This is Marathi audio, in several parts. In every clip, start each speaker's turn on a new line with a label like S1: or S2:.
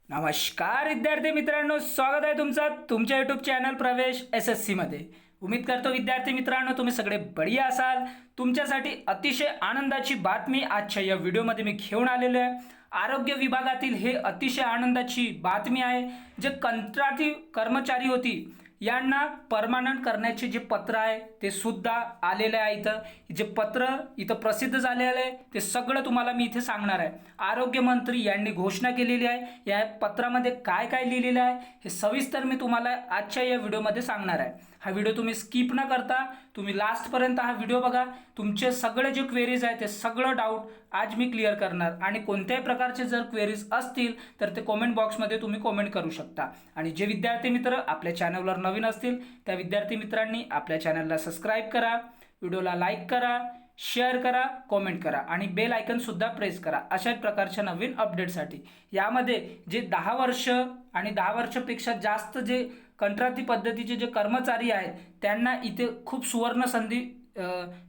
S1: नमस्कार विद्यार्थी मित्रांनो, स्वागत आहे तुमचं तुमच्या यूट्यूब चॅनल प्रवेश SSC मध्ये। उम्मीद करतो विद्यार्थी मित्रांनो तुम्ही सगळे बढिया असाल। तुमच्यासाठी अतिशय आनंदाची बातमी आजच्या या व्हिडिओमध्ये मी घेऊन आलेलो आहे। आरोग्य विभागातील हे अतिशय आनंदाची बातमी आहे। जे कंत्राटी कर्मचारी होती यांना परमनंट करण्याचे जे पत्र आहे ते सुद्धा आलेले आहे। इथं जे पत्र इथं प्रसिद्ध झालेले आहे ते सगळं तुम्हाला मी इथे सांगणार आहे। आरोग्य मंत्री यांनी घोषणा केलेली आहे। या पत्रामध्ये काय काय लिहिलेलं आहे हे सविस्तर मी तुम्हाला आजच्या या व्हिडिओमध्ये सांगणार आहे। हा व्हिडिओ तुम्ही स्किप न करता तुम्ही लास्ट पर्यंत हा व्हिडिओ बघा। तुमचे सगळे जे क्वेरीज आहेत ते सगळं डाऊट आज मी क्लिअर करणार आणि कोणत्याही प्रकारचे जर क्वेरीज असतील तर ते कमेंट बॉक्समध्ये तुम्ही कमेंट करू शकता। आणि जे विद्यार्थी मित्र आपल्या चॅनलवर नवीन असतील त्या विद्यार्थी मित्रांनी आपल्या चॅनलला सबस्क्राइब करा, व्हिडिओला लाईक करा, शेअर करा, कमेंट करा आणि बेल आयकन सुद्धा प्रेस करा अशाच प्रकारच्या नवीन अपडेटसाठी। यामध्ये जे 10 वर्ष आणि 10 वर्षापेक्षा जास्त जे कंत्राटी पद्धतीचे जे कर्मचारी आहेत त्यांना इथे खूप सुवर्ण संधी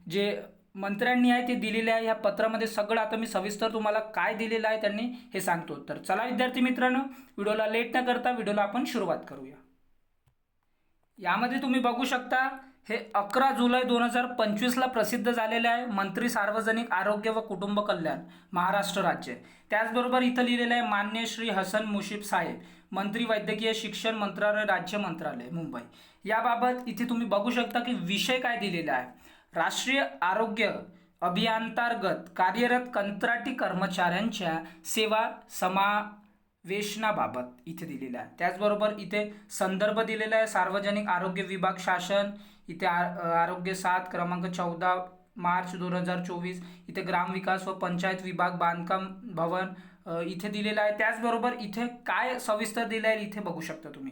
S1: जे मंत्र्यांनी आहे ते दिलेले आहे। या पत्रामध्ये सगळं आता मी सविस्तर तुम्हाला काय दिलेलं आहे त्यांनी हे सांगतो। तर चला विद्यार्थी मित्रांनो व्हिडिओला लेट न करता व्हिडिओला आपण सुरुवात करूया। यामध्ये तुम्ही बघू शकता हे 11 जुलै 2025 ला प्रसिद्ध झालेले आहे। मंत्री सार्वजनिक आरोग्य व कुटुंब कल्याण महाराष्ट्र राज्य। त्याचबरोबर इथं लिहिलेलं आहे मान्य श्री हसन मुश्रीफ साहेब, मंत्री वैद्यकीय शिक्षण मंत्रालय राज्य मंत्रालय मुंबई। याबाबत इथे तुम्ही बघू शकता की विषय काय दिलेला आहे। राष्ट्रीय आरोग्य अभियानांतर्गत कार्यरत कंत्राटी कर्मचाऱ्यांच्या सेवा समावेशनाबाबत इथे दिलेला आहे। त्याचबरोबर इथे संदर्भ दिलेला आहे सार्वजनिक आरोग्य विभाग शासन। इथे आरोग्य 7 क्रमांक 14 मार्च 2024 इथे ग्रामविकास व पंचायत विभाग बांधकाम भवन इथे दिलेला आहे। त्याचबरोबर इथे काय सविस्तर दिले आहे इथे बघू शकता तुम्ही।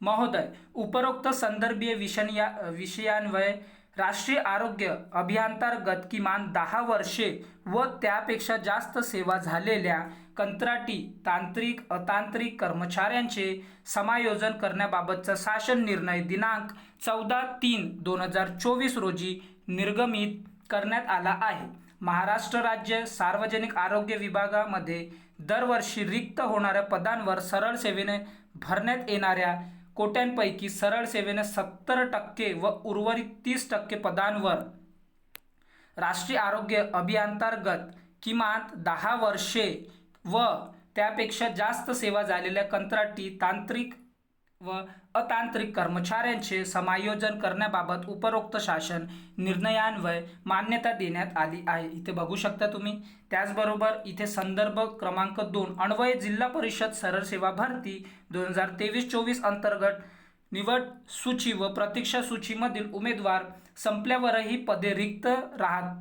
S1: महोदय, उपरोक्त संदर्भीय विषयान्वये राष्ट्रीय आरोग्य अभियानांतर्गत किमान 10 वर्षे व त्यापेक्षा जास्त सेवा झालेल्या कंत्राटी तांत्रिक अतांत्रिक कर्मचाऱ्यांचे समायोजन करण्याबाबतचा शासन निर्णय दिनांक 14/3/2024 रोजी निर्गमित करण्यात आला आहे। महाराष्ट्र राज्य सार्वजनिक आरोग्य विभागामध्ये दरवर्षी रिक्त होणाऱ्या पदांवर सरळ सेवेने भरण्यात येणाऱ्या कोट्यांपैकी सरळ सेवेने 70% व उर्वरित 30% पदांवर राष्ट्रीय आरोग्य अभियानांतर्गत किमान 10 वर्षे व त्यापेक्षा जास्त सेवा झालेल्या कंत्राटी तांत्रिक व अतांत्रिक कर्मचाऱ्यांचे समायोजन करण्याबाबत उपरोक्त शासन निर्णयान्वये मान्यता देण्यात आली आहे। इथे बघू शकता तुम्ही। त्याचबरोबर इथे संदर्भ क्रमांक 2 अन्वये जिल्हा परिषद सरळ सेवा भरती 2023-24 अंतर्गत निवड सूची व प्रतीक्षा सूचीमधील उमेदवार संपल्यावरही पदे रिक्त राहत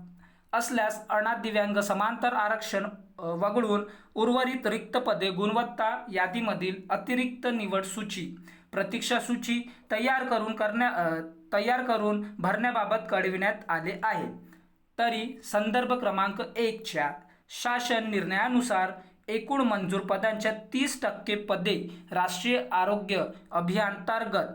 S1: असल्यास अनाथ दिव्यांग समांतर आरक्षण वगळून उर्वरित रिक्त पदे गुणवत्ता यादीमधील अतिरिक्त निवड सूची प्रतीक्षा सूची तयार करून भरण्याबाबत कळविण्यात आले आहे। तरी संदर्भ क्रमांक 1 च्या शासन निर्णयानुसार एकूण मंजूर पदांच्या 30% पदे राष्ट्रीय आरोग्य अभियानांतर्गत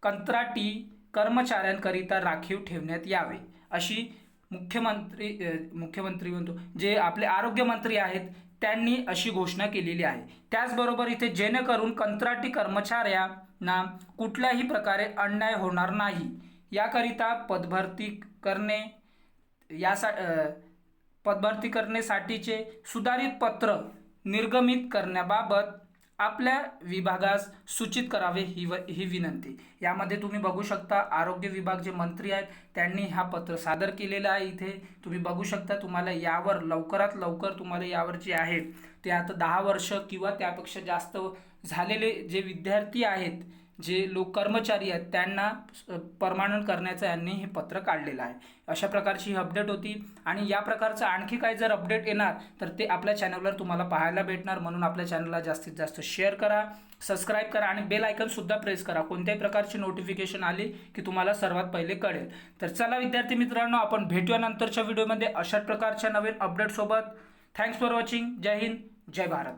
S1: कंत्राटी कर्मचाऱ्यांकरिता राखीव ठेवण्यात यावे अशी मुख्यमंत्री म्हणतो जे आपले आरोग्य मंत्री आहेत त्यांनी अशी घोषणा केलेली आहे। त्याचबरोबर इथे जेणेकरून कंत्राटी कर्मचाऱ्यांना कुठल्याही प्रकारे अन्याय होणार नाही याकरिता पदभरती करण्यासाठीचे सुधारित पत्र निर्गमित करण्याबाबत आपल्या विभागास सूचित करावे ही विनंती। यामध्ये तुम्ही बघू शकता आरोग्य विभाग जे मंत्री आहेत त्यांनी हा पत्र सादर केलेला आहे। इथे तुम्ही बघू शकता तुम्हाला यावर लवकरात लवकर तुम्हाला यावर जे आहे ते आता 10 वर्ष किंवा त्यापेक्षा जास्त झालेले जे विद्यार्थी आहेत जे लोक कर्मचारी आहेत त्यांना परमनंट करण्याचं यांनी हे पत्र काढलेलं आहे। अशा प्रकारची ही अपडेट होती आणि या प्रकारचं आणखी काही जर अपडेट येणार तर ते आपल्या चॅनलवर तुम्हाला पाहायला भेटणार। म्हणून आपल्या चॅनलला जास्तीत जास्त शेअर करा, सबस्क्राइब करा आणि बेल आयकन सुद्धा प्रेस करा। कोणत्याही प्रकारची नोटिफिकेशन आली की तुम्हाला सर्वात पहिले कळेल। तर चला विद्यार्थी मित्रांनो आपण भेटूया नंतरच्या व्हिडिओमध्ये अशाच प्रकारच्या नवीन अपडेट सोबत। Thanks for watching. जय हिंद, जय भारत।